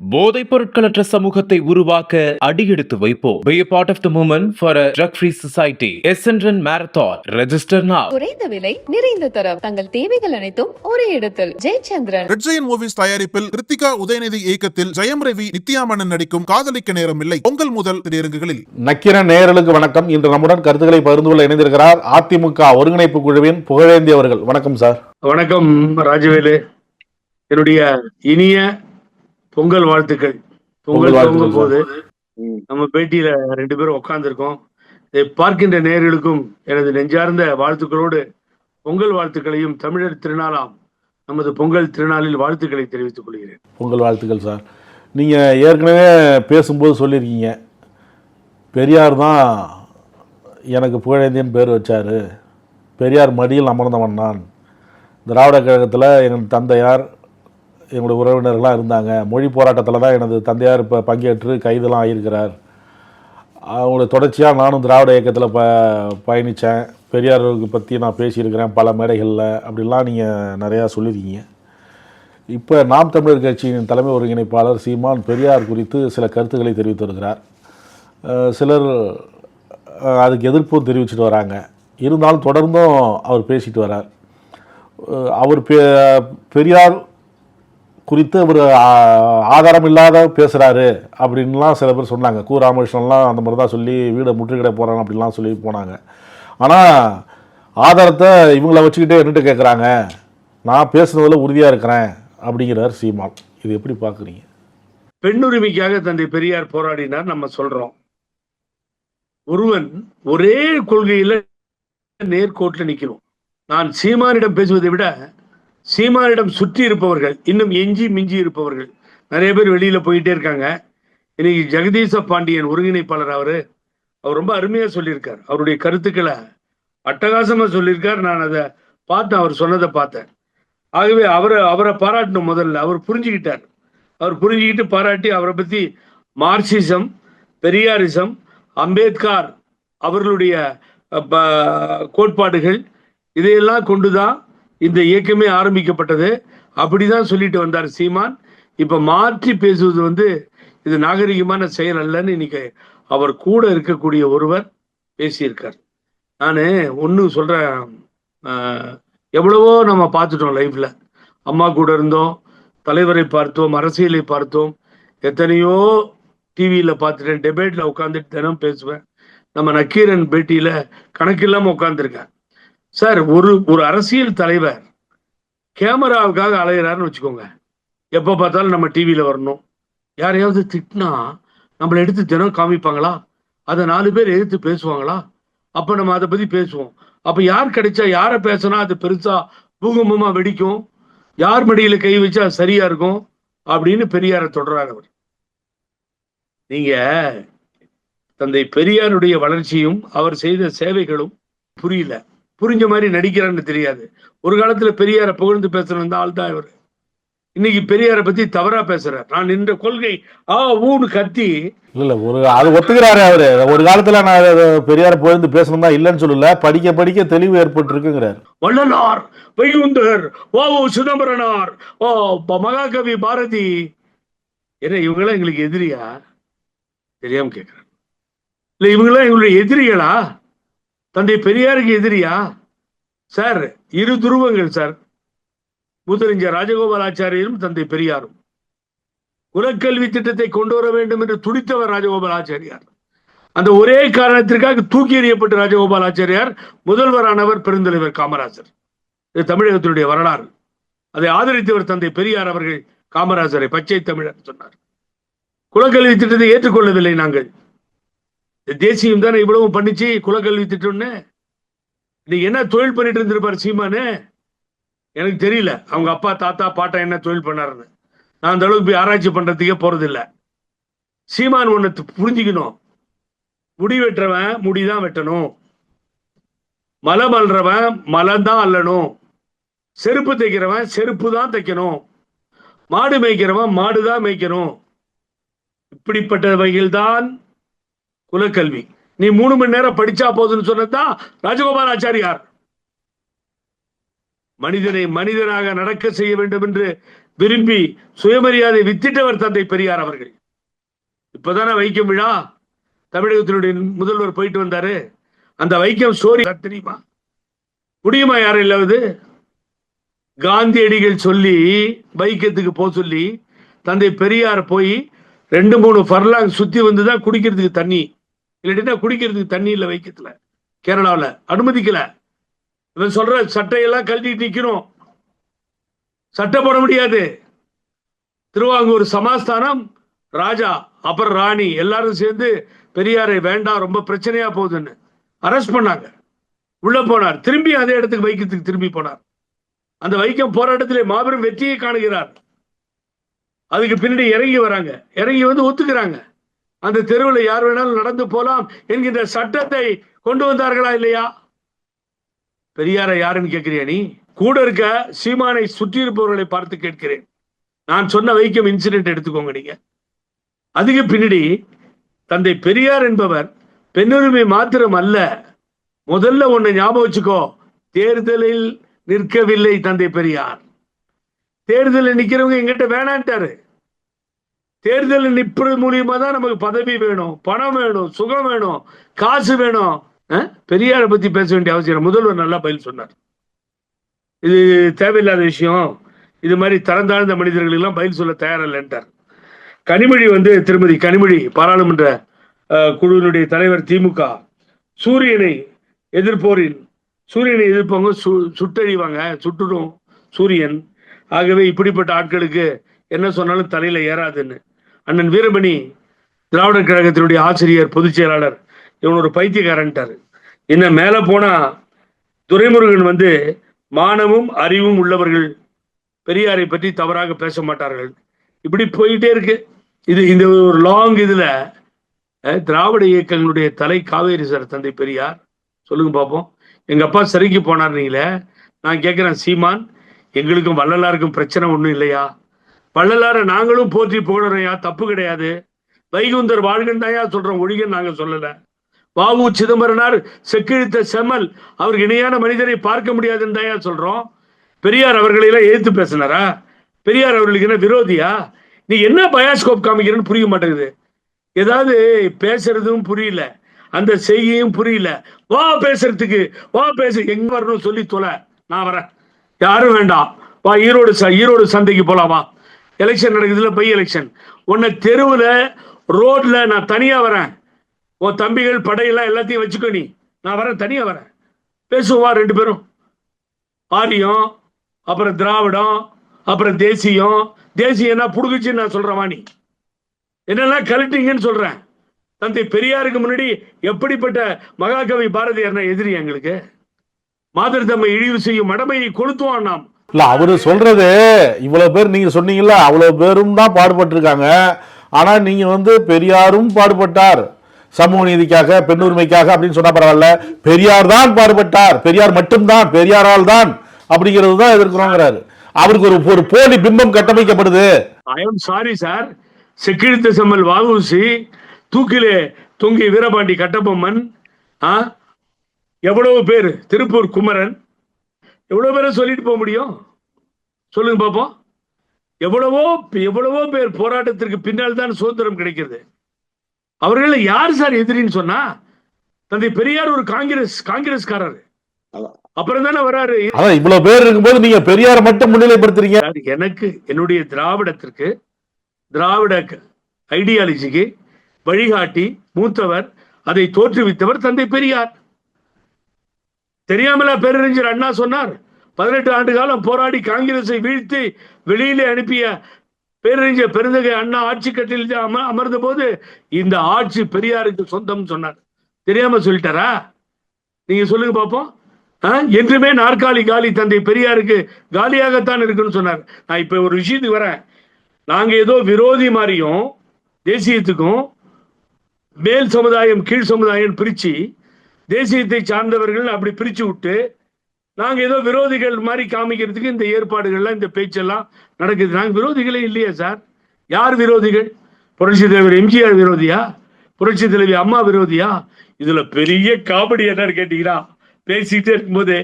போதைப் பொருட்களற்ற சமூகத்தை உருவாக்க அடியெடுத்து வைப்போம். Be a part of the movement for a drug-free society. SNRN Marathon. Register now. குறைந்த விலை, நிறைந்த தரம். தங்கள் தேவைகள் அனைத்தும் ஒரே இடத்தில். ஜெயச்சந்திரன். ரெட் ஜெயன்ட் மூவிஸ் தயாரிப்பில் கிருத்திகா உதயநிதி இயக்கத்தில் ஜெயம் ரவி, நித்யா மேனன் நடிக்கும் காதலிக்க நேரம் இல்லை பொங்கல் முதல் திரையரங்குகளில். நக்கீரன் நேயர்களுக்கு வணக்கம். இன்று நம்முடன் கருத்துக்களை பகிர்ந்து கொள்ள இணைந்திருக்கிறார் அதிமுக ஒருங்கிணைப்பு குழுவின் புகழேந்தி அவர்கள். வணக்கம் சார். வணக்கம் ராஜவேலு. என்னுடைய இனிய பொங்கல் வாழ்த்துக்கள். பொங்கல் பொங்கும் போது நம்ம பேட்டியில 2 பேரும் உட்கார்ந்துருக்கோம். இதை பார்க்கின்ற நேயர்களுக்கும் எனது நெஞ்சார்ந்த வாழ்த்துக்களோடு பொங்கல் வாழ்த்துக்களையும் தமிழர் திருநாளாம் நமது பொங்கல் திருநாளில் வாழ்த்துக்களை தெரிவித்துக் கொள்கிறேன். பொங்கல் வாழ்த்துக்கள் சார். நீங்க ஏற்கனவே பேசும்போது சொல்லியிருக்கீங்க, பெரியார் தான் எனக்கு புகழேந்தியன் பேர் வச்சாரு, பெரியார் மடியில் அமர்ந்தவன் நான், திராவிட கழகத்தில் எங்கள் தந்தையார் எங்களுடைய உறவினர்களாக இருந்தாங்க, மொழி போராட்டத்தில் தான் எனது தந்தையார் இப்போ பங்கேற்று கைதெல்லாம் ஆகியிருக்கிறார், அவங்கள தொடர்ச்சியாக நானும் திராவிட இயக்கத்தில் பயணித்தேன், பெரியாருக்கு பற்றி நான் பேசியிருக்கிறேன் பல மேடைகளில், அப்படிலாம் நீங்கள் நிறையா சொல்லியிருக்கீங்க. இப்போ நாம் தமிழர் கட்சியின் தலைமை ஒருங்கிணைப்பாளர் சீமான் பெரியார் குறித்து சில கருத்துக்களை தெரிவித்து வருகிறார். சிலர் அதுக்கு எதிர்ப்பும் தெரிவிச்சுட்டு வராங்க. இருந்தாலும் தொடர்ந்தும் அவர் பேசிட்டு வரார். அவர் பெரியார் குறித்து அவர் ஆதாரம் இல்லாத பேசுகிறாரு அப்படின்லாம் சில பேர் சொன்னாங்க. கு ராமகிருஷ்ணன்லாம் அந்த மாதிரி தான் சொல்லி வீடை முற்றுகிட போகிறாங்க அப்படின்லாம் சொல்லி போனாங்க. ஆனால் ஆதாரத்தை இவங்கள வச்சுக்கிட்டே என்னட்டு கேட்குறாங்க, நான் பேசுனதில் உறுதியாக இருக்கிறேன் அப்படிங்கிறார் சீமான். இது எப்படி பார்க்குறீங்க? பெண்ணுரிமைக்காக தந்தை பெரியார் போராடினார் நம்ம சொல்றோம். ஒருவன் ஒரே கொள்கையில நேர்கோட்டில் நிற்கிறோம். நான் சீமானிடம் பேசுவதை விட சீமானிடம் சுற்றி இருப்பவர்கள், இன்னும் எஞ்சி மிஞ்சி இருப்பவர்கள் நிறைய பேர் வெளியில போயிட்டே இருக்காங்க. இன்னைக்கு ஜெகதீச பாண்டியன் ஒருங்கிணைப்பாளர் அவர் ரொம்ப அருமையா சொல்லியிருக்கார். அவருடைய கருத்துக்களை அட்டகாசமா சொல்லியிருக்கார். நான் அதை பார்த்தேன், அவர் சொன்னதை பார்த்தேன். ஆகவே அவரை பாராட்டணும். முதல்ல அவர் புரிஞ்சுக்கிட்டார். அவர் புரிஞ்சுக்கிட்டு பாராட்டி அவரை பத்தி மார்க்சிசம், பெரியாரிசம், அம்பேத்கர் அவர்களுடைய கோட்பாடுகள் இதையெல்லாம் கொண்டுதான் இந்த இயக்கமே ஆரம்பிக்கப்பட்டது. அப்படிதான் சொல்லிட்டு வந்தார் சீமான். இப்ப மாற்றி பேசுவது இது நாகரிகமான செயல் அல்லன்னு இன்னைக்கு அவர் கூட இருக்கக்கூடிய ஒருவர் பேசியிருக்கார். நான் ஒன்று சொல்றேன், எவ்வளவோ நம்ம பார்த்துட்டோம் லைஃப்ல. அம்மா கூட இருந்தோம், தலைவரை பார்த்தோம், அரசியலை பார்த்தோம், எத்தனையோ டிவியில பார்த்துட்டேன், டெபேட்ல உட்காந்துட்டு தினம் பேசுவேன். நம்ம நக்கீரன் பேட்டியில கணக்கில்லாம உட்காந்துருக்கேன். சார், ஒரு அரசியல் தலைவர் கேமராவுக்காக அலையிறாருன்னு வச்சுக்கோங்க. எப்போ பார்த்தாலும் நம்ம டிவியில வரணும். யாரையாவது திட்டினா நம்மளை எடுத்து தினம் காமிப்பாங்களா? அதை 4 பேர் எதிர்த்து பேசுவாங்களா? அப்ப நம்ம அதை பத்தி பேசுவோம். அப்ப யார் கிடைச்சா யாரை பேசினா அது பெருசா பூகம்பமா வெடிக்கும், யார் மடியில கை வச்சா அது சரியா இருக்கும் அப்படின்னு பெரியாரை தொடரார் அவர். நீங்க தந்தை பெரியாருடைய வளர்ச்சியும் அவர் செய்த சேவைகளும் புரியல. புரிஞ்ச மாதிரி நடிக்கிறான்னு தெரியாது. ஒரு காலத்துல பெரியாரை புகழ்ந்து பேசுற ஆள் தான் இவர். இன்னைக்கு பெரியாரை பத்தி தவறா பேசுறார். நான் இந்த கொள்கை ஊன்னு கத்தி இல்ல அது ஒத்துக்கிறாரு அவரு. ஒரு காலத்துல நான் பெரியாரை புகழ்ந்து பேசணும் தான் இல்லைன்னு சொல்லல, படிக்க படிக்க தெளிவு ஏற்பட்டு இருக்குங்கிறார். வள்ளலார், வைகுந்தர், சிதம்பரனார், மகாகவி பாரதி, என்ன இவங்களாம் எங்களுக்கு எதிரியா? தெரியாம கேட்கிறேன். இல்ல இவங்களாம் எங்களுடைய எதிரிகளா? தந்தை பெரியாருக்கு எதிரியா? சார், 2 துருவங்கள் சார். முதலமைச்சர் ராஜகோபாலாச்சாரியரும் தந்தை பெரியாரும். குலக்கல்வி திட்டத்தை கொண்டு வர வேண்டும் என்று துடித்தவர் ராஜகோபாலாச்சாரியார். அந்த ஒரே காரணத்திற்காக தூக்கி எறியப்பட்ட ராஜகோபாலாச்சாரியார் முதல்வரானவர் பெருந்தலைவர் காமராஜர். இது தமிழகத்தினுடைய வரலாறு. அதை ஆதரித்தவர் தந்தை பெரியார் அவர்கள் காமராஜரை பச்சை தமிழர் சொன்னார். குலக்கல்வி திட்டத்தை ஏற்றுக்கொள்ளவில்லை நாங்கள். தேசியம் தானே இவ்வளவு பண்ணிச்சு குலக்கல்வி திட்டம்னு. இன்னைக்கு என்ன தொழில் பண்ணிட்டு இருந்திருப்பாரு சீமானு எனக்கு தெரியல. அவங்க அப்பா தாத்தா பாட்டா என்ன தொழில் பண்ணாருன்னு நான் அந்த அளவுக்கு போய் ஆராய்ச்சி பண்றதுக்கே போறது இல்லை. சீமான் ஒண்ணு புரிஞ்சுக்கணும், முடி வெட்டுறவன் முடிதான் வெட்டணும், மலம் அல்றவன் மலம் தான் அல்லணும், செருப்பு தைக்கிறவன் செருப்பு தான் தைக்கணும், மாடு மேய்க்கிறவன் மாடுதான் மேய்க்கணும். இப்படிப்பட்டவைகள் தான் குலக்கல்வி. நீ 3 மணி நேரம் படிச்சா போதுன்னு சொன்னதுதான் ராஜகோபாலாச்சாரியார். மனிதனை மனிதனாக நடக்க செய்ய வேண்டும் என்று விரும்பி சுயமரியாதை வித்திட்டவர் தந்தை பெரியார் அவர்கள். இப்பதானே வைக்கம் விழா தமிழகத்தினுடைய முதல்வர் போயிட்டு வந்தாரு. அந்த வைக்கம் ஸ்டோரி தெரியுமா? முடியுமா யாரும் இல்லாவது? காந்தியடிகள் சொல்லி வைக்கத்துக்கு போக சொல்லி தந்தை பெரியார் போய் 2-3 ஃபர்லாங் சுத்தி வந்துதான் குடிக்கிறதுக்கு தண்ணி, இல்லாட்டினா குடிக்கிறதுக்கு தண்ணி இல்லை வைக்கத்துல. கேரளாவில் அனுமதிக்கல. இவன் சொல்ற சட்டையெல்லாம் கழட்டிட்டு நிக்கணும், சட்டை போட முடியாது. திருவாங்கூர் சமாஸ்தானம் ராஜா அப்புறம் ராணி எல்லாரும் சேர்ந்து பெரியாரை வேண்டாம் ரொம்ப பிரச்சனையா போகுதுன்னு அரெஸ்ட் பண்ணாங்க. உள்ள போனார், திரும்பி அதே இடத்துக்கு வைக்கத்துக்கு திரும்பி போனார். அந்த வைக்கம் போராட்டத்திலே மாபெரும் வெற்றியை காணுகிறார். அதுக்கு பின்னாடி இறங்கி வராங்க, இறங்கி வந்து ஒத்துக்கிறாங்க. அந்த தெருவில் யார் வேணாலும் நடந்து போலாம் என்கின்ற சட்டத்தை கொண்டு வந்தார்களா இல்லையா? பெரியாரை யாருன்னு கேட்கிறியா நீ? கூட இருக்க சீமானை சுற்றி இருப்பவர்களை பார்த்து கேட்கிறேன். நான் சொன்ன வைக்கம் இன்சிடென்ட் எடுத்துக்கோங்க நீங்க. அதுக்கு பின்னாடி தந்தை பெரியார் என்பவர் பெண்ணுரிமை மாத்திரம் அல்ல, முதல்ல ஒண்ணு ஞாபகம் வச்சுக்கோ, தேர்தலில் நிற்கவில்லை தந்தை பெரியார். தேர்தலில் நிக்கிறவங்க எங்கிட்ட வேணான்ட்டாரு. தேர்தலில் நிற்பது மூலியமா தான் நமக்கு பதவி வேணும், பணம் வேணும், சுகம் வேணும், காசு வேணும். பெரியாரை பத்தி பேச வேண்டிய அவசியம். முதல்வர் நல்லா பதில் சொன்னார். இது தேவையில்லாத விஷயம், இது மாதிரி தரந்தாழ்ந்த மனிதர்கள் எல்லாம் பதில் சொல்ல தயாரில்லைன்றார். கனிமொழி திருமதி கனிமொழி பாராளுமன்ற குழுவினுடைய தலைவர் திமுக சூரியனை எதிர்ப்போரின் சூரியனை எதிர்ப்பவங்க சுட்டழிவாங்க, சுட்டுடும் சூரியன். ஆகவே இப்படிப்பட்ட ஆட்களுக்கு என்ன சொன்னாலும் தலையில ஏறாதுன்னு அண்ணன் வீரமணி திராவிடர் கழகத்தினுடைய ஆசிரியர் பொதுச் செயலாளர் இவன் ஒரு பைத்தியக்காரன்ட்டாரு. என்ன மேல போனா துரைமுருகன் மானமும் அறிவும் உள்ளவர்கள் பெரியாரை பற்றி தவறாக பேச மாட்டார்கள். இப்படி போயிட்டே இருக்கு. இந்த ஒரு லாங் இதுல திராவிட இயக்கங்களுடைய தலை காவேரி சார் தந்தை பெரியார். சொல்லுங்க பார்ப்போம். எங்க அப்பா சிறைக்கு போனார் நீங்களே, நான் கேட்கிறேன் சீமான், எங்களுக்கும் வள்ளலாருக்கும் பிரச்சனை ஒண்ணும் இல்லையா? வள்ளலார நாங்களும் போற்றி போடுறோம்யா, தப்பு கிடையாது. வைகுந்தர் வாழ்கன் தாயா சொல்றோம், ஒழிகன் நாங்க சொல்லல. வாவு சிதம்பரனார் செக்கிழித்த செம்மல் அவருக்கு இணையான மனிதரை பார்க்க முடியாதுன்னு தாயா சொல்றோம். பெரியார் அவர்களெல்லாம் எதிர்த்து பேசினாரா? பெரியார் அவர்களுக்கு என்ன விரோதியா? நீ என்ன பயாஸ்கோப் காமிக்கிறன்னு புரிய மாட்டேங்குது. ஏதாவது பேசுறதும் புரியல, அந்த செய்கையும் புரியல. வா பேசுறதுக்கு, வா பேச, எங்க வரணும் சொல்லி தொலை, நான் வரேன், யாரும் வேண்டாம், வா ஈரோடு சந்தைக்கு போலாம், வா எலெக்ஷன் நடக்குதுல, பை எலெக்ஷன், உன்னை தெருவுல ரோட்ல நான் தனியா வரேன், உன் தம்பிகள் படையெல்லாம் எல்லாத்தையும் வச்சுக்கோ, நீ நான் வரேன், தனியா வரேன், பேசுவா 2 பேரும். ஆரியம், அப்புறம் திராவிடம், அப்புறம் தேசியம்னா புடுகுச்சு நான் சொல்றேன். நீ என்னெல்லாம் கலட்டிங்கன்னு சொல்றேன். தந்தை பெரியாருக்கு முன்னாடி எப்படிப்பட்ட மகாகவி பாரதியார் எதிரி எங்களுக்கு? மாதர் தம்மை இழிவு செய்யும் மடமையை கொளுத்துவான் நாம். இல்ல அவரு சொல்றது, இவ்வளவு பேர் நீங்க சொன்னீங்கல்ல, அவ்வளவு பேரும் தான் பாடுபட்டு இருக்காங்க. ஆனா நீங்க பெரியாரும் பாடுபட்டார் சமூக நீதிக்காக, பெண் உரிமைக்காக அப்படின்னு சொன்னா பரவாயில்ல. பெரியார் தான் பாடுபட்டார், பெரியார் மட்டும்தான், பெரியாரால் தான் அப்படிங்கிறது தான் எதிர்க்கிறோங்கிறாரு. அவருக்கு ஒரு போலி பிம்பம் கட்டமைக்கப்படுது. I am sorry sir. செக்கிழித்த செம்மல் வஉசி, தூக்கிலே தொங்கி வீரபாண்டி கட்டபொம்மன், எவ்வளவு பேர், திருப்பூர் குமரன், எவ்வளவு பேரை சொல்லிட்டு போக முடியும்? சொல்லுங்க பாப்போம். எவ்வளவோ பேர் போராட்டத்திற்கு பின்னால் தான் சுதந்திரம் கிடைக்கிறது. அவர்கள் யார் சார் எதிரின்னு சொன்னா? தந்தை பெரியார் ஒரு காங்கிரஸ்காரர், அப்புறம் தானே வராரு. இவ்வளவு பேர் இருக்கும்போது நீங்க பெரியாரை மட்டும் முன்னிலைப்படுத்துறீங்க. எனக்கு என்னுடைய திராவிடத்திற்கு, திராவிட ஐடியாலஜிக்கு வழிகாட்டி மூத்தவர், அதை தோற்றுவித்தவர் தந்தை பெரியார். தெரியாமலா பேரறிஞர் அண்ணா சொன்னார்? 18 ஆண்டு காலம் போராடி காங்கிரஸை வீழ்த்தி வெளியிலே அனுப்பிய பேரறிஞர் பெருந்தகை அண்ணா ஆட்சி கட்டில் அமர்ந்த போது இந்த ஆட்சி பெரியாருக்கு சொந்தம் சொன்னார். தெரியாம சொல்லிட்டாரா? நீங்க சொல்லுங்க பாப்போம். என்றுமே நாற்காலி காலி, தந்தை பெரியாருக்கு காலியாகத்தான் இருக்குன்னு சொன்னார். நான் இப்ப ஒரு விஷயத்துக்கு வரேன். நாங்க ஏதோ விரோதி மாதிரியும் தேசியத்துக்கும் மேல் சமுதாயம் கீழ் சமுதாயம் பிரிச்சு, தேசியத்தை சார்ந்தவர்கள் அப்படி பிரிச்சு விட்டு நாங்க ஏதோ விரோதிகள் மாதிரி காமிக்கிறதுக்கு இந்த ஏற்பாடுகள்லாம், இந்த பேச்செல்லாம் நடக்குது. நாங்க விரோதிகளே இல்லையா சார்? யார் விரோதிகள்? புரட்சி தலைவர் எம்ஜிஆர் விரோதியா? புரட்சி தலைவி அம்மா விரோதியா? இதுல பெரிய காமெடி என்ன கேட்டீங்கன்னா, பேசிட்டே இருக்கும்போது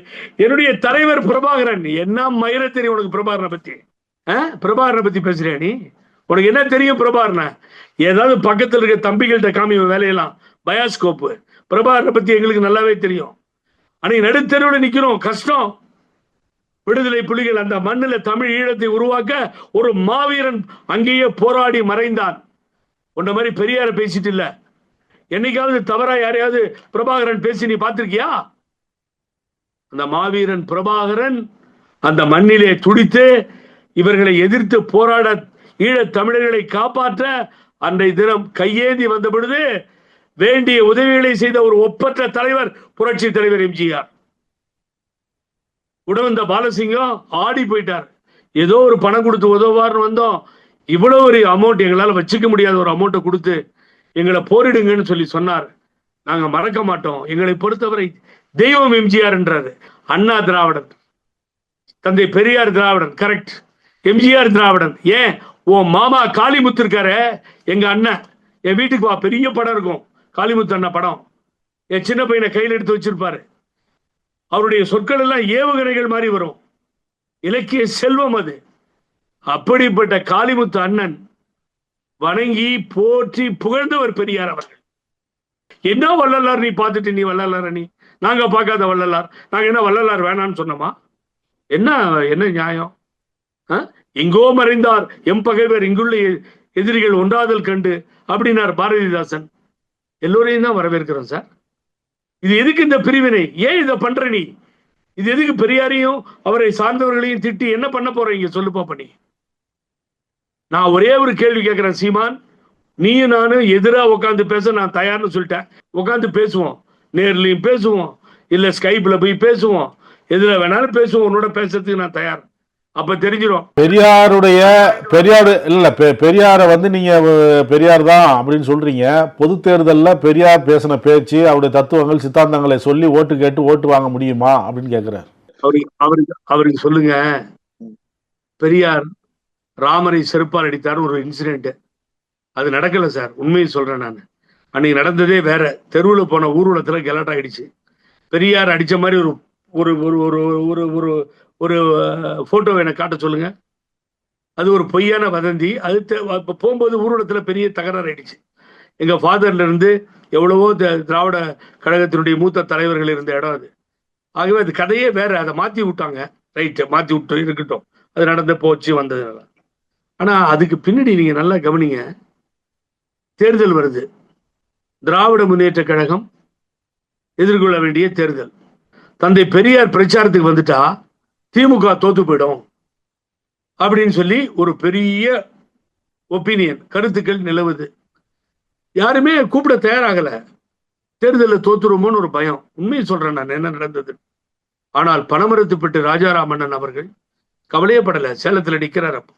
என்னுடைய தலைவர் பிரபாகரன், என்ன மயிர தெரியும் உனக்கு பிரபாகரனை பத்தி? பிரபாகரனை பத்தி பேசுறியா நீ? உனக்கு என்ன தெரியும் பிரபாகரனை? ஏதாவது பக்கத்தில் இருக்க தம்பிகள்கிட்ட காமி வேலையெல்லாம் பயாஸ்கோப்பு. பிரபாகரனை பத்தி எங்களுக்கு நல்லாவே தெரியும். அன்னைக்கு நடுத்தெருவில் நிக்கிறோம், கஷ்டம். விடுதலை புலிகள் அந்த மண்ணில் தமிழ் ஈழத்தை உருவாக்க ஒரு மாவீரன் அங்கேயே போராடி மறைந்தான். உன்ன மாதிரி பெரியார பேசிட்டு இல்ல. என்னைக்காவது தவறா யாரையாவது பிரபாகரன் பேசி நீ பார்த்திருக்கியா? அந்த மாவீரன் பிரபாகரன் அந்த மண்ணிலே துடித்து இவர்களை எதிர்த்து போராட, ஈழத் தமிழர்களை காப்பாற்ற அன்றைய தினம் கையேந்தி வந்த பொழுது வேண்டிய உதவிகளை செய்த ஒரு ஒப்பற்ற தலைவர் புரட்சி தலைவர் எம்ஜிஆர். உடவந்த பாலசிங்கம் ஆடி போயிட்டார். ஏதோ ஒரு பணம் கொடுத்து உதவார்னு வந்தோம். இவ்வளவு ஒரு அமௌண்ட் எங்களால் வச்சுக்க முடியாத ஒரு அமௌண்ட்டை கொடுத்து எங்களை போரிடுங்கன்னு சொல்லி சொன்னார். நாங்க மறக்க மாட்டோம். எங்களை பொறுத்தவரை தெய்வம் எம்ஜிஆர் என்றாரு. அண்ணா திராவிடன், தந்தை பெரியார் திராவிடன், கரெக்ட். எம்ஜிஆர் திராவிடன். ஏன் உன் மாமா காளிமுத்து இருக்காரு, எங்க அண்ணன், என் வீட்டுக்கு வா, பெரிய படம் இருக்கும் காளிமுத்து அண்ணன் படம். என் சின்ன பையனை கையில் எடுத்து வச்சிருப்பாரு. அவருடைய சொற்கள் எல்லாம் ஏவுகணைகள் மாதிரி வரும். இலக்கிய செல்வம் அது. அப்படிப்பட்ட காளிமுத்து அண்ணன் வணங்கி போற்றி புகழ்ந்தவர் பெரியார் அவர்கள். என்ன வள்ளலார் நீ பார்த்துட்டு நீ வள்ளலார் நீ? நாங்க பார்க்காத வள்ளலார். நாங்க என்ன வள்ளலார் வேணான்னு சொன்னோமா? என்ன என்ன நியாயம்? இங்கோ மறைந்தார் எம் பகைவர் இங்குள்ள எதிரிகள் ஒன்றாதல் கண்டு அப்படின்னார் பாரதிதாசன். எல்லோரையும் தான் வரவேற்கிறோம் சார். இது எதுக்கு இந்த பிரிவினை? ஏன் இதை பண்ற நீ? இது எதுக்கு பெரியாரையும் அவரை சார்ந்தவர்களையும் திட்டி என்ன பண்ண போறீங்க? சொல்லுப்பா பண்ணி. நான் ஒரே ஒரு கேள்வி கேட்கிறேன் சீமான், நீயும் நானும் எதிராக உட்காந்து பேச நான் தயார்னு சொல்லிட்டேன். உட்காந்து பேசுவோம், நேர்லையும் பேசுவோம், இல்ல ஸ்கைப்ல போய் பேசுவோம், எதுல வேணாலும் பேசுவோம். உன்னோட பேசுறதுக்கு நான் தயார். அப்ப தெரிஞ்சிடும் பெரியாரை வந்து நீங்க பெரியார் தான் அப்படின்னு சொல்றீங்க. பொது தேர்தலில் பெரியார் பேசின பேச்சு, அவருடைய தத்துவங்கள் சித்தாந்தங்களை சொல்லி ஓட்டு கேட்டு ஓட்டு வாங்க முடியுமா அப்படின்னு கேட்கிறார். அவருக்கு சொல்லுங்க, பெரியார் ராமரை செருப்பால் அடித்தார் ஒரு இன்சிடென்ட். அது நடக்கல சார், உண்மையை சொல்றேன் நான். அன்னைக்கு நடந்ததே வேற. தெருவில் போன ஊர்வலத்துல கலாட்டா ஆயிடுச்சு. பெரியார் அடிச்ச மாதிரி ஒரு ஒரு ஒரு ஒரு ஒரு ஒரு போட்டோவை எனக்கு காட்ட சொல்லுங்க. அது ஒரு பொய்யான வதந்தி. அது போகும்போது ஊர்வலத்துல பெரிய தகராறு ஆயிடுச்சு. எங்க ஃபாதர்ல இருந்து எவ்வளவோ திராவிட கழகத்தினுடைய மூத்த தலைவர்கள் இருந்த இடம் அது. ஆகவே அது கதையே வேற. அதை மாத்தி விட்டாங்க. ரைட்டு, மாத்தி விட்டு இருக்கட்டும், அது நடந்து போச்சு வந்ததுனால. ஆனா அதுக்கு பின்னாடி நீங்க நல்லா கவனிங்க. தேர்தல் வருது, திராவிட முன்னேற்ற கழகம் எதிர்கொள்ள வேண்டிய தேர்தல். தந்தை பெரியார் பிரச்சாரத்துக்கு வந்துட்டா திமுக தோத்து போயிடும் அப்படின்னு சொல்லி ஒரு பெரிய ஒப்பீனியன், கருத்துக்கள் நிலவுது. யாருமே கூப்பிட தயாராகல. தேர்தலில் தோத்துருமோன்னு ஒரு பயம். உண்மையை சொல்றேன் நான், என்ன நடந்தது. ஆனால் பனமரத்துப்பட்டு ராஜாராமண்ணன் அவர்கள் கவலையப்படல. சேலத்துல நிக்கிறார். அப்போ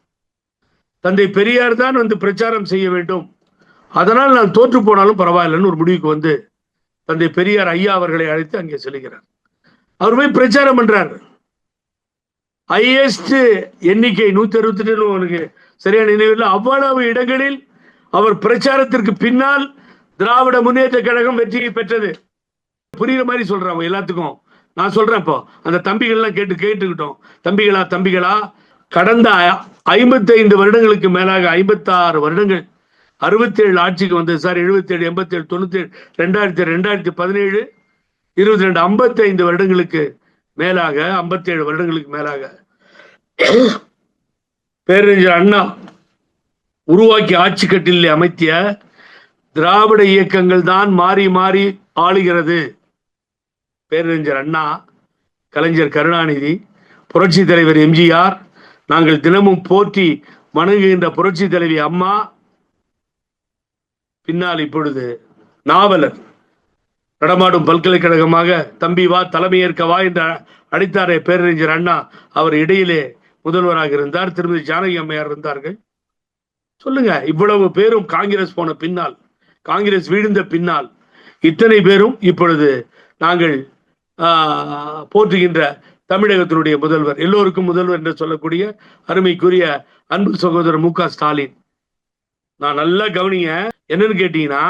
தந்தை பெரியார் தான் வந்து பிரச்சாரம் செய்ய வேண்டும், அதனால் நான் தோற்று போனாலும் பரவாயில்லைன்னு ஒரு முடிவுக்கு வந்து தந்தை பெரியார் ஐயா அவர்களை அழைத்து அங்கே செல்கிறார். அவர் போய் பிரச்சாரம் பண்றார். ஹையஸ்ட் எண்ணிக்கை 162 உனக்கு சரியான நினைவில். அவ்வளவு இடங்களில் அவர் பிரச்சாரத்திற்கு பின்னால் திராவிட முன்னேற்ற கழகம் வெற்றியை பெற்றது. புரியுற மாதிரி சொல்றாங்க எல்லாத்துக்கும். நான் சொல்றேன், இப்போ அந்த தம்பிகள்லாம் கேட்டுக்கிட்டோம். தம்பிகளா கடந்த 55 வருடங்களுக்கு மேலாக, 56 வருடங்கள், 67 ஆட்சிக்கு வந்தது சார். 77, 87, 97, 2000, 2017, 22, 55 வருடங்களுக்கு மேலாக, 57 வருடங்களுக்கு மேலாக பேரறிஞர் அண்ணா உருவாக்கி ஆட்சி கட்டிலே அமைத்திய திராவிட இயக்கங்கள் தான் மாறி மாறி ஆளுகிறது. பேரறிஞர் அண்ணா, கலைஞர் கருணாநிதி, புரட்சி தலைவர் எம்ஜிஆர், நாங்கள் தினமும் போற்றி வணங்குகின்ற புரட்சி தலைவி அம்மா, பின்னால் இப்பொழுது நாவலர், நடமாடும் பல்கலைக்கழகமாக தம்பி வா தலைமையேற்க வா என்று அழைத்தாரே பேரறிஞர் அண்ணா, அவர் இடையிலே முதல்வராக இருந்தார். திருமதி ஜானகி அம்மையார் இருந்தார்கள். சொல்லுங்க, இவ்வளவு பேரும் காங்கிரஸ் போன பின்னால், காங்கிரஸ் வீழ்ந்த பின்னால், இத்தனை பேரும் இப்பொழுது நாங்கள் போற்றுகின்ற தமிழகத்தினுடைய முதல்வர், எல்லோருக்கும் முதல்வர் என்று சொல்லக்கூடிய அருமைக்குரிய அன்பு சகோதரர் மு க ஸ்டாலின். நான் நல்லா கவனிங்க. என்னன்னு கேட்டீங்கன்னா,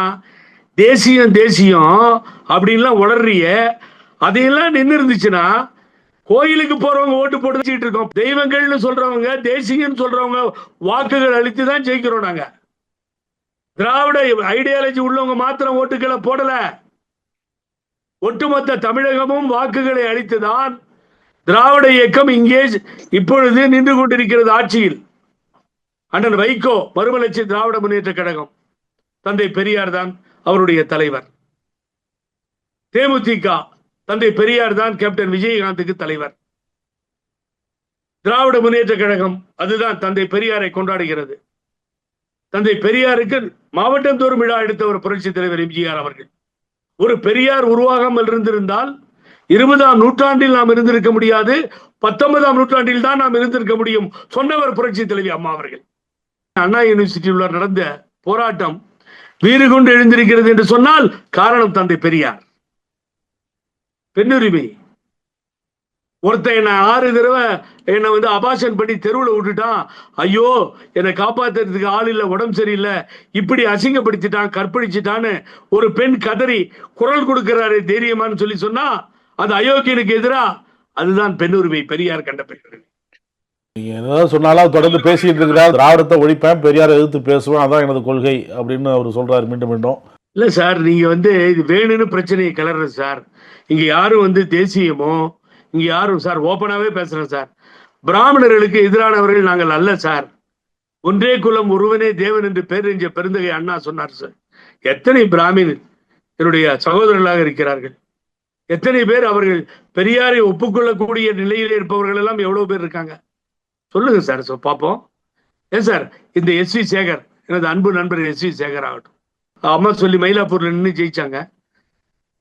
தேசியம் தேசியம் அப்படின்லாம் உளறிய அதையெல்லாம் நின்று இருந்துச்சுன்னா கோயிலுக்கு போறவங்க ஓட்டு போட்டு வச்சுட்டு இருக்கோம். தெய்வங்கள்னு சொல்றவங்க, தேசியன்னு சொல்றவங்க வாக்குகள் அளித்து தான் ஜெயிக்கிறோம் நாங்க. திராவிட ஐடியாலஜி உள்ளவங்க மாத்திரம் ஓட்டுகளை போடல. ஒட்டுமொத்த தமிழகமும் வாக்குகளை அளித்துதான் திராவிட இயக்கம் இங்கே இப்பொழுது நின்று கொண்டிருக்கிறது ஆட்சியில். அண்ணன் வைகோ மறுமலர்ச்சி திராவிட முன்னேற்ற கழகம், தந்தை பெரியார் தான் அவருடைய தலைவர். தேமுதிக தந்தை பெரியார் தான் கேப்டன் விஜயகாந்துக்கு தலைவர். திராவிட முன்னேற்ற கழகம் அதுதான் தந்தை பெரியாரை கொண்டாடுகிறது. தந்தை பெரியாருக்கு மாவட்டம் தோறும் விழா எடுத்தவர் புரட்சி தலைவர் எம்ஜிஆர் அவர்கள். ஒரு பெரியார் உருவாகாமல் இருந்திருந்தால் 20ஆம் நூற்றாண்டில் நாம் இருந்திருக்க முடியாது, 19ஆம் நூற்றாண்டில் தான் நாம் இருந்திருக்க முடியும் சொன்னவர் புரட்சி தலைவி அம்மா அவர்கள். அண்ணா யூனிவர்சிட்டியில் நடந்த போராட்டம் வீறு கொண்டு எழுந்திருக்கிறது என்று சொன்னால் காரணம் தந்தை பெரியார். பெண்ணுரிமை, ஒருத்தன் என்ன 6 தடவை என்னை அபாஷன் பண்ணி தெருவில் விட்டுட்டான், ஐயோ என்னை காப்பாத்துறதுக்கு ஆள் இல்லை, உடம்பு சரியில்லை, இப்படி அசிங்கப்படுத்திட்டான், கற்பழிச்சிட்டான்னு ஒரு பெண் கதறி குரல் கொடுக்கிறாரு தைரியமான்னு சொல்லி சொன்னா அது அயோக்கியனுக்கு எதிரா. அதுதான் பெண்ணுரிமை, பெரியார் கண்ட பெண்ணுரிமை. நீங்க என்னதான் சொன்னாலும் தொடர்ந்து பேசிட்டு இருக்கிறார். திராவிடத்தை ஒழிப்பேன், பெரியாரை எதிர்த்து பேசுவேன், அதான் எனது கொள்கை அப்படின்னு அவர் சொல்றாரு மீண்டும் மீண்டும். இல்ல சார், நீங்க இது வேணும்னு பிரச்சனையை கிளறது சார். இங்க யாரும் தேசியமோ, இங்க யாரும் சார் ஓப்பனாவே பேசுறேன் சார், பிராமணர்களுக்கு எதிரானவர்கள் நாங்கள் அல்ல சார். ஒன்றே குலம் ஒருவனே தேவன் என்று பேரறிஞ்ச பெருந்தகை அண்ணா சொன்னார் சார். எத்தனை பிராமின் என்னுடைய சகோதரர்களாக இருக்கிறார்கள், எத்தனை பேர் அவர்கள் பெரியாரை ஒப்புக்கொள்ளக்கூடிய நிலையில் இருப்பவர்கள் எல்லாம் எவ்வளவு பேர் இருக்காங்க சொல்லுங்க சார், பார்ப்போம். ஏன் சார், இந்த எஸ்.வி. சேகர், எனது அன்பு நண்பர் எஸ்.வி. சேகர் ஆகட்டும், அம்மா சொல்லி மயிலாப்பூர்ல நின்று ஜெயிச்சாங்க.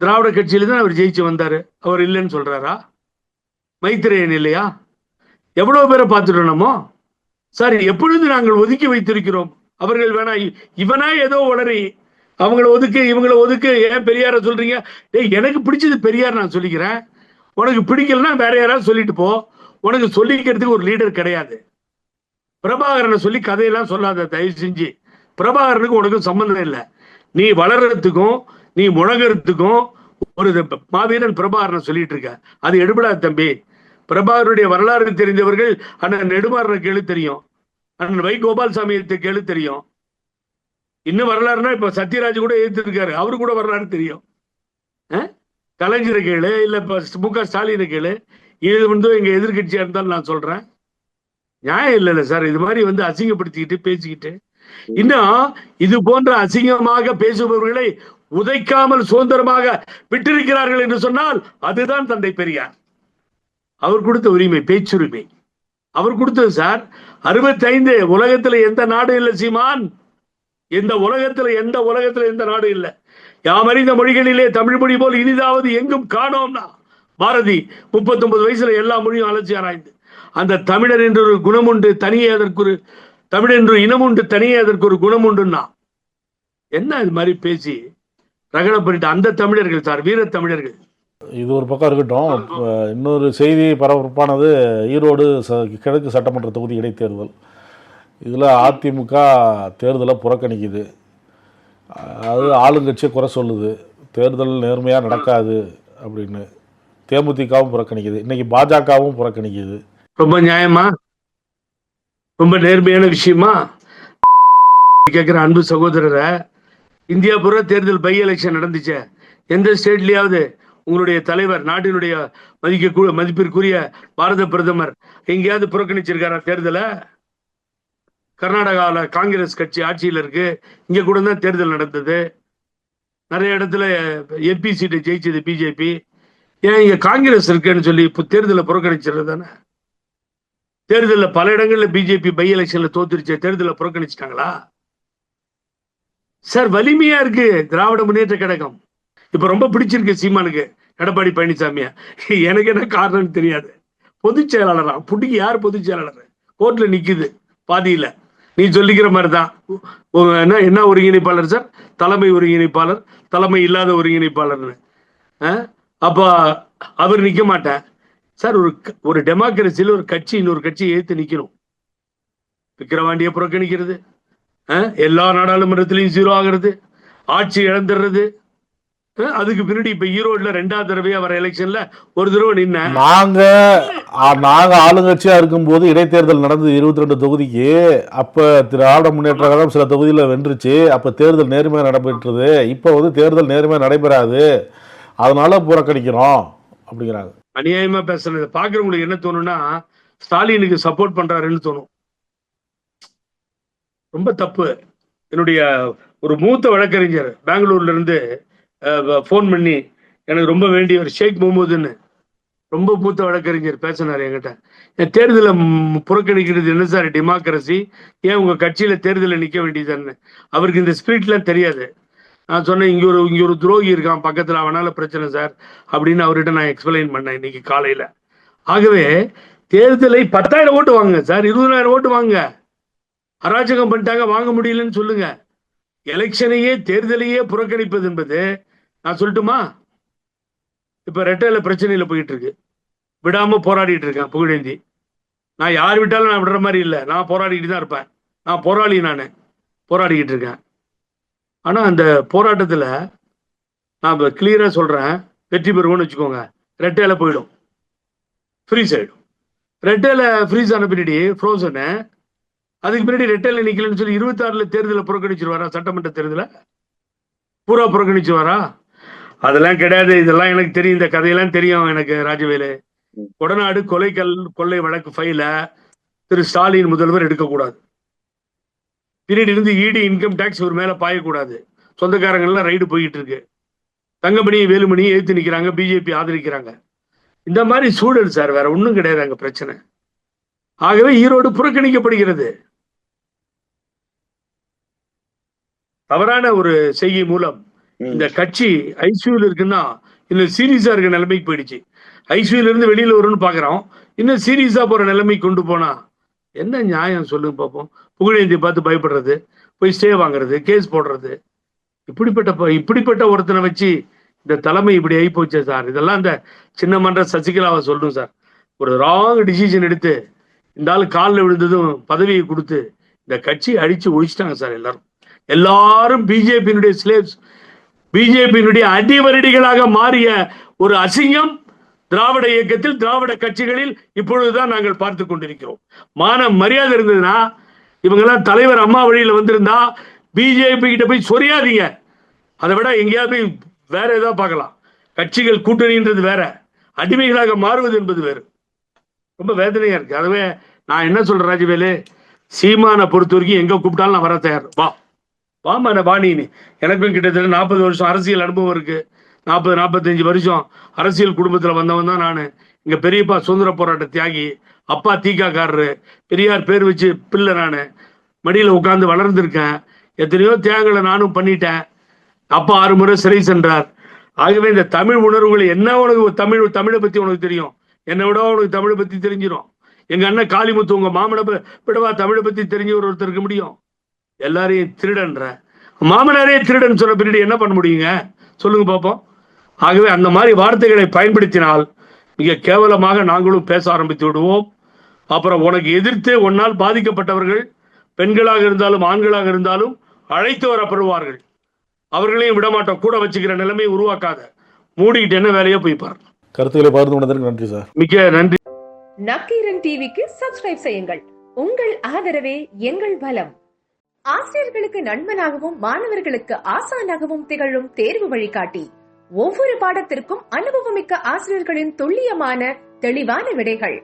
திராவிட கட்சியில தான் அவர் ஜெயிச்சு வந்தாரு. அவர் இல்லைன்னு சொல்றாரா? மைத்திரேயன் இல்லையா? எவ்வளவு பேரை பார்த்துட்டோம் நம்ம சார். எப்பொழுது நாங்கள் ஒதுக்கி வைத்திருக்கிறோம். அவர்கள் வேணா இவனா ஏதோ உளறி அவங்கள ஒதுக்கு இவங்களை ஒதுக்கு, ஏன் பெரியார சொல்றீங்க? டேய், எனக்கு பிடிச்சது பெரியார், நான் சொல்லிக்கிறேன். உனக்கு பிடிக்கலன்னா வேற யாராவது சொல்லிட்டு போ. உனக்கு சொல்லிக்கிறதுக்கு ஒரு லீடர் கிடையாது. பிரபாகரனை சொல்லி கதையெல்லாம் சொல்லாத தயவு செஞ்சு. பிரபாகரனுக்கு உனக்கு சம்பந்தம் இல்லை. நீ வளர்றதுக்கும் நீ முழகிறதுக்கும் ஒரு மாவீரன் பிரபாகரனை சொல்லிட்டு இருக்க, அது எடுபடா தம்பி. பிரபாகருடைய வரலாறு தெரிந்தவர்கள் அண்ணன் நெடுமாறனை கேளு தெரியும், அண்ணன் வை கோபால்சாமியை கேளு தெரியும். இன்னும் வரலாறுனா இப்ப சத்யராஜ் கூட எதிர்த்திருக்காரு, அவரு கூட வரலாறு தெரியும். கலைஞரை கேளு, இல்ல இப்ப மு.க. ஸ்டாலினை கேளு. இது எங்க எதிர்கட்சியா இருந்தாலும் நான் சொல்றேன், நியாயம் இல்லைல்ல சார். இது மாதிரி அசிங்கப்படுத்திக்கிட்டு பேசிக்கிட்டு இன்னும் இது போன்ற அசிங்கமாக பேசுபவர்களை உதைக்காமல் சுதந்திரமாக விட்டிருக்கிறார்கள் என்று சொன்னால் அதுதான் தந்தை பெரியார். அவர் கொடுத்த உரிமை, பேச்சுரிமை அவர் கொடுத்தது சார். 65 உலகத்துல எந்த நாடு இல்லை சீமான், எந்த உலகத்துல எந்த நாடு இல்லை. யாமறிந்த மொழிகளிலே தமிழ் மொழி போல் இனிதாவது எங்கும் காணோம்னா பாரதி 39 வயசுல எல்லா மொழியும் அலட்சி ஆராய்ந்து அந்த தமிழர் என்ற ஒரு குணம் உண்டு, தனியே அதற்கு ஒரு தமிழ் என்ற இனம் உண்டு, தனியே அதற்கு ஒரு குணம் உண்டுன்னா என்ன இது மாதிரி பேசி ரகட பண்ணிட்டு அந்த தமிழர்கள் சார், வீர தமிழர்கள். இது ஒரு பக்கம் இருக்கட்டும். இன்னொரு செய்தி பரபரப்பானது ஈரோடு கிழக்கு சட்டமன்ற தொகுதி இடைத்தேர்தல். இதில் அதிமுக தேர்தலை புறக்கணிக்குது. அது ஆளுங்கட்சியை குறை சொல்லுது, தேர்தல் நேர்மையாக நடக்காது அப்படின்னு. தேமுதிகவும் புறக்கணிக்குது, இன்னைக்கு பாஜகவும் புறக்கணிக்குது. ரொம்ப நியாயமா, ரொம்ப நேர்மையான விஷயமா கேட்கிற அன்பு சகோதரரை, இந்தியா பூரா தேர்தல் பை எலெக்ஷன் நடந்துச்சு. எந்த ஸ்டேட்லயாவது உங்களுடைய தலைவர், நாட்டினுடைய மதிப்பிற்குரிய பாரத பிரதமர் எங்கேயாவது புறக்கணிச்சிருக்காரா தேர்தலை? கர்நாடகாவில் காங்கிரஸ் கட்சி ஆட்சியில் இருக்கு, இங்க கூட தான் தேர்தல் நடந்தது. நிறைய இடத்துல எம்பி சீட்டை ஜெயிச்சது பிஜேபி. ஏன் இங்க காங்கிரஸ் இருக்குன்னு சொல்லி இப்போ தேர்தலை புறக்கணிச்சிருது தானே? தேர்தலில் பல இடங்கள்ல பிஜேபி பை எலெக்ஷன்ல தோத்துருச்சு, தேர்தலை புறக்கணிச்சிட்டாங்களா சார்? வலிமையா இருக்கு திராவிட முன்னேற்ற கழகம். இப்ப ரொம்ப பிடிச்சிருக்கு சீமானுக்கு எடப்பாடி பழனிசாமிய. எனக்கு என்ன காரணம்னு தெரியாது. பொதுச் செயலாளரா புடிக்கு, யார் பொதுச் செயலாளர்? கோர்ட்ல நிக்குது பாதியில. நீ சொல்லிக்கிற மாதிரிதான். என்ன ஒருங்கிணைப்பாளர் சார்? தலைமை ஒருங்கிணைப்பாளர், தலைமை இல்லாத ஒருங்கிணைப்பாளர்னு. அப்ப அவர் நிக்க மாட்டேன் சார். ஒரு டெமோக்ரஸியில் ஒரு கட்சி இன்னொரு கட்சியை ஏத்து நிக்கணும். விக்கிரவாண்டியை புறக்கணிக்கிறது, எல்லா நாடாளுமன்றத்திலையும் 0 ஆகிறது, ஆட்சி இழந்துடுறது. அதுக்கு பின்னாடி இப்ப ஈரோடுல 2வது தடவையா வர எலெக்ஷன்ல ஒரு தடவை நின்ன. நாங்க ஆளுங்கட்சியா இருக்கும்போது இடைத்தேர்தல் நடந்தது 22 தொகுதிக்கு. அப்ப திராவிட முன்னேற்ற கழகம் சில தொகுதியில வென்றுச்சு. அப்ப தேர்தல் நேர்மையா நடைபெற்றது. இப்ப தேர்தல் நேர்மையா நடைபெறாது, அதனால புறக்கணிக்கிறோம் அப்படிங்கிறாங்க. அநியாயமா பேசுறது பாக்குறவங்களுக்கு என்ன தோணும்னா ஸ்டாலினுக்கு சப்போர்ட் பண்றாருன்னு தோணும். ரொம்ப தப்பு. என்னுடைய ஒரு மூத்த வழக்கறிஞர் பெங்களூர்ல இருந்து போன் பண்ணி எனக்கு ரொம்ப வேண்டியவர் ஷேக் முகமதுன்னு, ரொம்ப மூத்த வழக்கறிஞர் பேசினார் என்கிட்ட. என் தேர்தலை புறக்கணிக்கிறது என்ன சார் டெமோக்ரஸி, ஏன் உங்க கட்சியில தேர்தலில் நிக்க வேண்டியதுன்னு. அவருக்கு இந்த ஸ்பிரிட்லாம் தெரியாது. நான் சொன்னேன் இங்க ஒரு துரோகி இருக்கான் பக்கத்துல, அவனால பிரச்சனை சார் அப்படின்னு அவர்கிட்ட நான் எக்ஸ்பிளைன் பண்ணேன் இன்னைக்கு காலையில. ஆகவே தேர்தலை 10,000 ஓட்டு வாங்க சார், 20,000 ஓட்டு வாங்க. அராஜகம் பண்ணிட்டாங்க, வாங்க முடியலன்னு சொல்லுங்க. எலெக்ஷனையே தேர்தலையே புறக்கணிப்பது என்பது, நான் சொல்லட்டுமா, இப்ப ரெட்டையில பிரச்சனையில போயிட்டு இருக்கு, விடாம போராடிட்டு இருக்கேன் புகழேந்தி. நான் யார் விட்டாலும் நான் விடுற மாதிரி இல்லை, நான் போராடிக்கிட்டு தான் இருப்பேன். நான் போராளி, நான் போராடிக்கிட்டு இருக்கேன். ஆனா அந்த போராட்டத்துல நான் கிளியரா சொல்றேன், வெற்றி பெறுவோம்னு வச்சுக்கோங்க, ரெட்டையில போயிடும், ஃப்ரீஸ் ஆயிடும். ரெட்டையில ஃப்ரீஸ் ஆன பின்னாடி ஃப்ரோசனு, அதுக்கு பின்னாடி ரெட்டையில நிக்கலன்னு சொல்லி 26ல தேர்தலை புறக்கணிச்சிருவாரா? சட்டமன்ற தேர்தலை பூரா புறக்கணிச்சுவாரா? அதெல்லாம் கிடையாது. இதெல்லாம் எனக்கு தெரியும், இந்த கதையெல்லாம் தெரியும் எனக்கு. ராஜவேலு, கொடநாடு கொள்ளை வழக்கு ஃபைல திரு ஸ்டாலின் முதல்வர் எடுக்கக்கூடாது. பின்னாடி இருந்து இடி இன்கம் டாக்ஸ் ஒரு மேல பாயக்கூடாது. சொந்தக்காரங்கள்லாம் ரைடு போயிட்டு இருக்கு. தங்கமணி வேலுமணி எழுத்து நிக்கிறாங்க, பிஜேபி ஆதரிக்கிறாங்க. இந்த மாதிரி சூழல் சார், வேற ஒண்ணும் கிடையாது அங்க பிரச்சனை. ஆகவே ஈரோடு புறக்கணிக்கப்படுகிறது. தவறான ஒரு செய்கை மூலம் இந்த கட்சி ஐசியூல இருக்குன்னா இன்னும் சீரியஸா இருக்க நிலைமைக்கு போயிடுச்சு. ஐசியூல இருந்து வெளியில வரும்னு பாக்குறோம், இன்னும் சீரியஸா போற நிலைமைக்கு கொண்டு போனா என்ன நியாயம் சொல்லுங்க பார்ப்போம். புகழேந்தியை பார்த்து பயப்படுறது, போய் ஸ்டே வாங்குறது, கேஸ் போடுறது, இப்படிப்பட்ட ஒருத்தனை வச்சு இந்த தலைமை இப்படி ஆகி போச்சு சார். இதெல்லாம் இந்த சின்ன மன்ற சசிகலாவை சொல்லணும் சார். ஒரு ராங் டிசிஷன் எடுத்து இந்த ஆளு காலில் விழுந்ததும் பதவியை கொடுத்து இந்த கட்சி அடிச்சு ஒழிச்சிட்டாங்க சார். எல்லாரும் பிஜேபியினுடைய ஸ்லேவ்ஸ், பிஜேபியினுடைய அடிவரடிகளாக மாறிய ஒரு அசிங்கம் திராவிட இயக்கத்தில், திராவிட கட்சிகளில் இப்பொழுதுதான் நாங்கள் பார்த்து கொண்டிருக்கிறோம். மான மரியாதை இருந்ததுன்னா, இவங்கெல்லாம் தலைவர் அம்மா வழியில வந்திருந்தா பிஜேபி கிட்ட போய் சொரியாதீங்க. அதை விட எங்கேயாவது போய் வேற ஏதாவது பார்க்கலாம். கட்சிகள் கூட்டணின்றது வேற, அடிமைகளாக மாறுவது என்பது வேறு. ரொம்ப வேதனையா இருக்கு. அதுவே நான் என்ன சொல்றேன் ராஜவேலு, சீமானை பொறுத்த வரைக்கும் எங்க கூப்பிட்டாலும் நான் வர தயார். வாமா வாணின்னு. எனக்கும் கிட்டத்தட்ட 40 வருஷம் அரசியல் அனுபவம் இருக்கு. 40-45 வருஷம் அரசியல் குடும்பத்துல வந்தவன் தான் நான். இங்க பெரியப்பா சுதந்திர போராட்ட தியாகி, அப்பா தீக்காக்காரரு, பெரியார் பேர் வச்சு பிள்ளை, நான் மடியில உட்கார்ந்து வளர்ந்துருக்கேன். எத்தனையோ தியாகங்களை நானும் பண்ணிட்டேன். அப்பா 6 முறை சிறை சென்றார். ஆகவே இந்த தமிழ் உணர்வுகள் என்ன, உனக்கு தமிழை பத்தி உனக்கு தெரியும், என்னை விட உனக்கு தமிழை பத்தி தெரிஞ்சிடும். எங்க அண்ணன் காளிமுத்து உங்க மாமனை விடவா தமிழை பத்தி தெரிஞ்ச ஒருத்தர் இருக்க முடியும்? எல்லாரையும் திருடன்ற மாமனாரே திருடன் சொன்ன பின்னாடி என்ன பண்ண முடியுங்க சொல்லுங்க பார்ப்போம். ஆகவே அந்த மாதிரி வார்த்தைகளை பயன்படுத்தினால் மிக கேவலமாக நாங்களும் பேச ஆரம்பித்து விடுவோம். அப்புறம் உனக்கு எதிர்த்து ஒன்னால் பாதிக்கப்பட்டவர்கள் பெண்களாக இருந்தாலும் ஆண்களாக இருந்தாலும் அழைத்து வரப்படுவார்கள். அவர்களையும் விடமாட்டோம். கூட வச்சுக்கிற நிலைமையை உருவாக்காத, மூடிக்கிட்டு என்ன வேலையோ போய் பாரு. கருத்துக்களை பகிர்ந்து கொண்டதற்கு நன்றி சார். மிக்க நன்றி. நக்கீரன் டிவிக்கு சப்ஸ்கிரைப் செய்யுங்கள். உங்கள் ஆதரவே எங்கள் பலம். ஆசிரியர்களுக்கு நண்பனாகவும் மாணவர்களுக்கு ஆசானாகவும் திகழும் தேர்வு வழிகாட்டி. ஒவ்வொரு பாடத்திற்கும் அனுபவமிக்க ஆசிரியர்களின் துல்லியமான தெளிவான விடைகள்.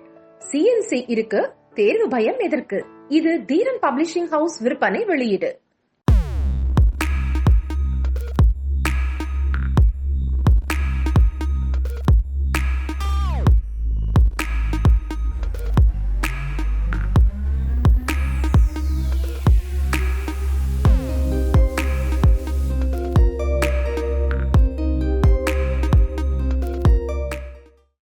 CNC இருக்கு, தேர்வு பயம் எதற்கு? இது தீரன் பப்ளிஷிங் ஹவுஸ் விற்பனை வெளியீடு.